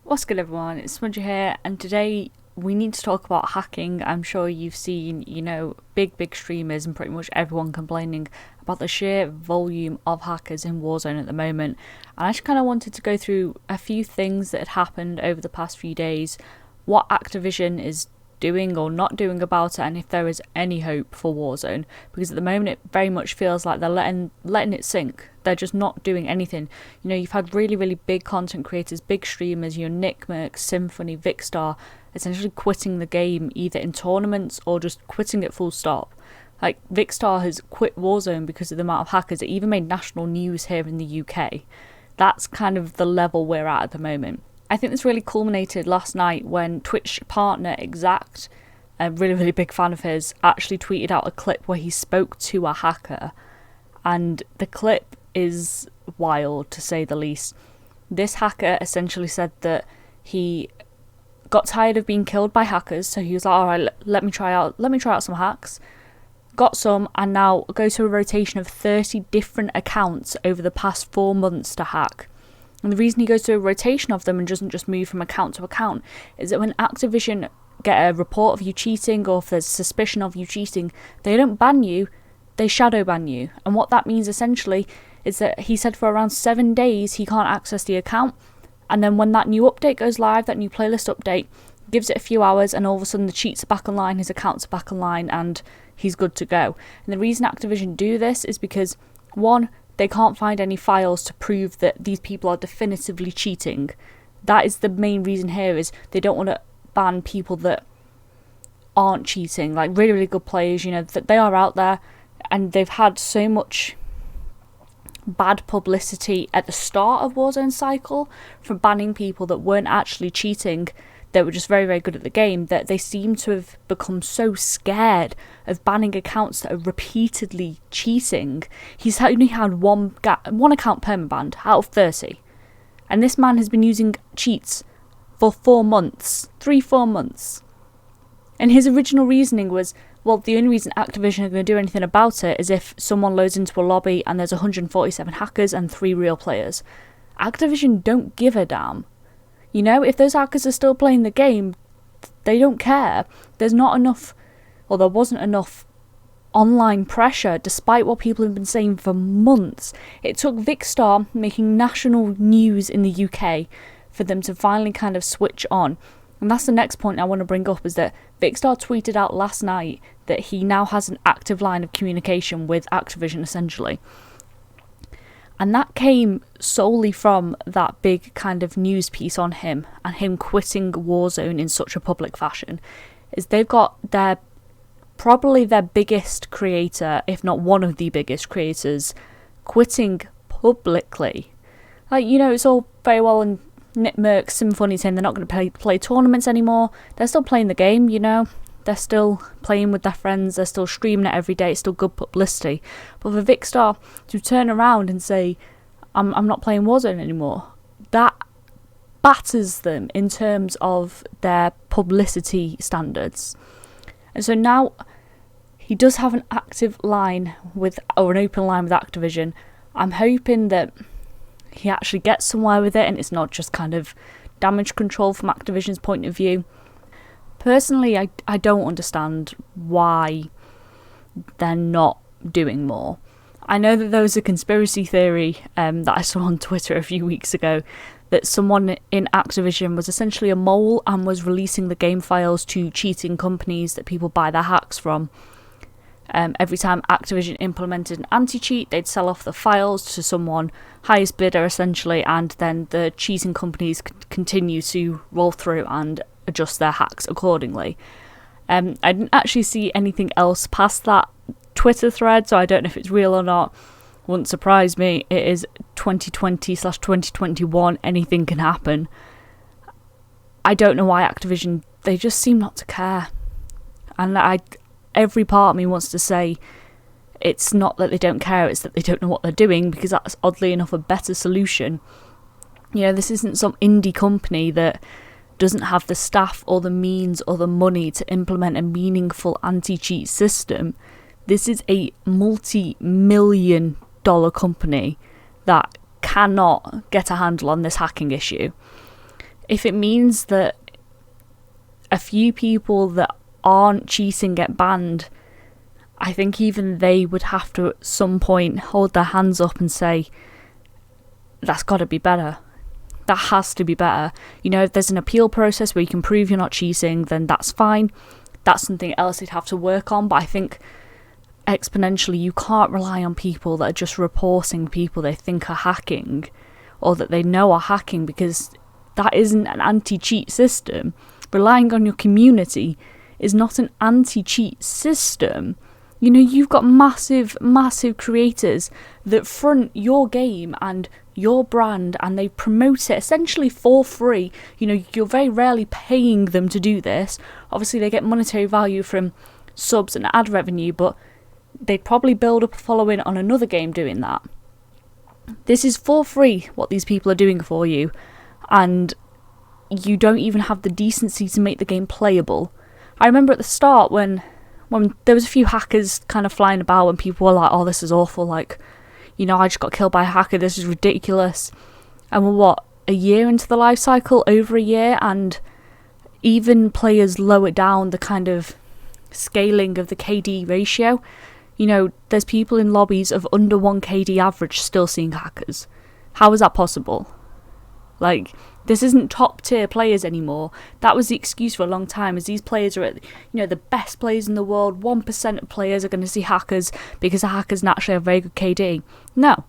What's good, everyone? It's Smudger here, and today we need to talk about hacking. I'm sure you've seen, big streamers and pretty much everyone complaining about the sheer volume of hackers in Warzone at the moment. And I just kind of wanted to go through a few things that had happened over the past few days, what Activision is doing or not doing about it, and if there is any hope for Warzone, because at the moment it very much feels like they're letting it sink. They're just not doing anything. You've had really big content creators, big streamers, Nick Merck, Symphony, VikkStar, essentially quitting the game either in tournaments or just quitting it full stop. Like, VikkStar has quit Warzone because of the amount of hackers. It even made national news here in the UK. That's kind of the level we're at the moment. I think this really culminated last night when Twitch partner Exact, a really big fan of his, actually tweeted out a clip where he spoke to a hacker. And the clip is wild, to say the least. This hacker essentially said that he got tired of being killed by hackers, so he was like, alright, let me try out some hacks. Got some, and now goes through a rotation of 30 different accounts over the past 4 months to hack. And the reason he goes through a rotation of them and doesn't just move from account to account is that when Activision get a report of you cheating, or if there's suspicion of you cheating, they don't ban you, they shadow ban you. And what that means essentially is that he said for around 7 days he can't access the account, and then when that new update goes live, that new playlist update, gives it a few hours, and all of a sudden the cheats are back online, his accounts are back online, and he's good to go. And the reason Activision do this is because, one, they can't find any files to prove that these people are definitively cheating. That is the main reason here, is they don't want to ban people that aren't cheating, like really good players, that they are out there, and they've had so much bad publicity at the start of Warzone cycle from banning people that weren't actually cheating, that were just very good at the game, that they seem to have become so scared of banning accounts that are repeatedly cheating. He's only had one account permabanned out of 30. And this man has been using cheats for 4 months. 3-4 months. And his original reasoning was, well, the only reason Activision are going to do anything about it is if someone loads into a lobby and there's 147 hackers and 3 real players. Activision don't give a damn. If those hackers are still playing the game, they don't care. There's not enough, or there wasn't enough online pressure, despite what people have been saying for months. It took VikkStar making national news in the UK for them to finally kind of switch on. And that's the next point I want to bring up, is that VikkStar tweeted out last night that he now has an active line of communication with Activision, essentially. And that came solely from that big kind of news piece on him and him quitting Warzone in such a public fashion. Is they've got probably their biggest creator, if not one of the biggest creators, quitting publicly. Like, it's all very well, and Nick Merck, Symphony saying they're not going to play tournaments anymore. They're still playing the game, They're still playing with their friends, they're still streaming it every day, it's still good publicity. But for VikkStar to turn around and say, I'm not playing Warzone anymore, that batters them in terms of their publicity standards. And so now he does have an active line or an open line with Activision. I'm hoping that he actually gets somewhere with it and it's not just kind of damage control from Activision's point of view. Personally, I don't understand why they're not doing more. I know that there was a conspiracy theory that I saw on Twitter a few weeks ago, that someone in Activision was essentially a mole and was releasing the game files to cheating companies that people buy their hacks from. Every time Activision implemented an anti-cheat, they'd sell off the files to someone, highest bidder essentially, and then the cheating companies could continue to roll through and adjust their hacks accordingly. I didn't actually see anything else past that Twitter thread, so I don't know if it's real or not. Wouldn't surprise me. It is 2020/2021, anything can happen. I don't know why Activision, they just seem not to care. And every part of me wants to say it's not that they don't care, it's that they don't know what they're doing, because that's oddly enough a better solution. This isn't some indie company that doesn't have the staff or the means or the money to implement a meaningful anti-cheat system. This is a multi-million-dollar company that cannot get a handle on this hacking issue. if it means that a few people that aren't cheating get banned, I think even they would have to at some point hold their hands up and say, that's got to be better. That has to be better. You know, if there's an appeal process where you can prove you're not cheating, then that's fine. That's something else they'd have to work on. But I think exponentially, you can't rely on people that are just reporting people they think are hacking or that they know are hacking, because that isn't an anti-cheat system. Relying on your community is not an anti-cheat system. You know, you've got massive creators that front your game and your brand, and they promote it essentially for free. You know, you're very rarely paying them to do this. Obviously, they get monetary value from subs and ad revenue, but they'd probably build up a following on another game doing that. This is for free, what these people are doing for you, and you don't even have the decency to make the game playable. I remember at the start when there was a few hackers kind of flying about and people were like, oh, this is awful, like, you know, I just got killed by a hacker, this is ridiculous. And we're what, a year into the life cycle, over a year, and even players lower down the kind of scaling of the KD ratio. You know, there's people in lobbies of under 1 KD average still seeing hackers. How is that possible? Like, this isn't top tier players anymore. That was the excuse for a long time, as these players are at, you know, the best players in the world. 1% of players are going to see hackers because the hackers naturally have very good KD. No.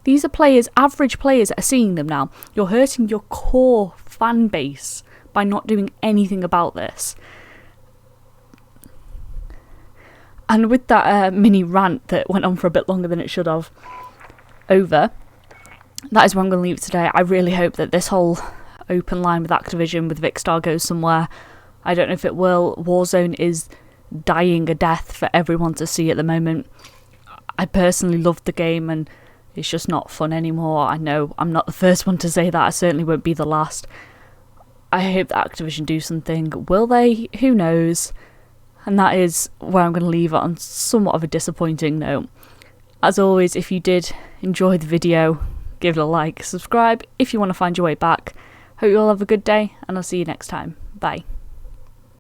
These are players, average players, that are seeing them now. You're hurting your core fan base by not doing anything about this. And with that mini rant that went on for a bit longer than it should have over, that is where I'm going to leave it today. I really hope that this whole open line with Activision, with VikkStar, goes somewhere. I don't know if it will. Warzone is dying a death for everyone to see at the moment. I personally loved the game and it's just not fun anymore. I know I'm not the first one to say that. I certainly won't be the last. I hope that Activision do something. Will they? Who knows? And that is where I'm going to leave it, on somewhat of a disappointing note. As always, if you did enjoy the video, give it a like, subscribe if you want to find your way back. Hope you all have a good day, and I'll see you next time. Bye.